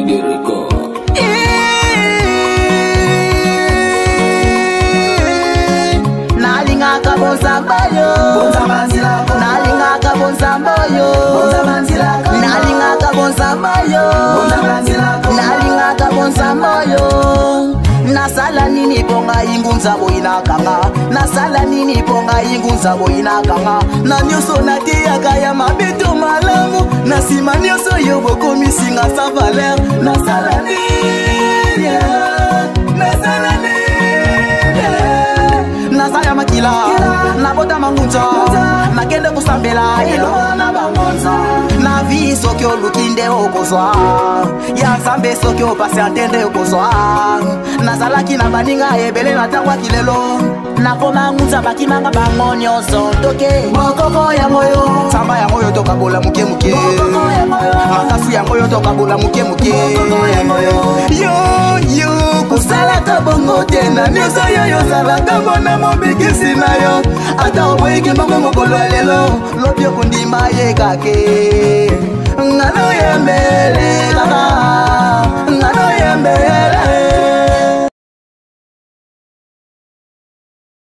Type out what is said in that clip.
Midi Record. Nalinga kabonza bayo, nalinga kabonza bayo, nalinga kabonza bayo, nalinga kabonza bayo. Nasala nini ponga ingunza boina kanga, nasala nini ponga ingunza boina kanga. Na nyoso na tia kaya mabeto malamu, nasima nyoso yobo komisinga sa valeur. Nasala nini, nasala nini, nasaya makila, nabota mangunza, nakende kusambela ilo na bangonza. Na vi sokyo lukinde okozwa, ya zambe sokyo pase antende okozwa. Nazalaki na baninga ebele na tangwa kilelo, nakoma ngunza bakimanga bango nyonso toke. Mokoko ya moyo, samba ya moyo toka bola muke muke, makasu ya moyo toka bola muke muke. Yo kusala kabongo tena nyoso yo sala kabona mobikisi na yo. Ata oboyeke mbongo mokolo lelo, lobyo kundima ye kake ngalo ya mbele kaka.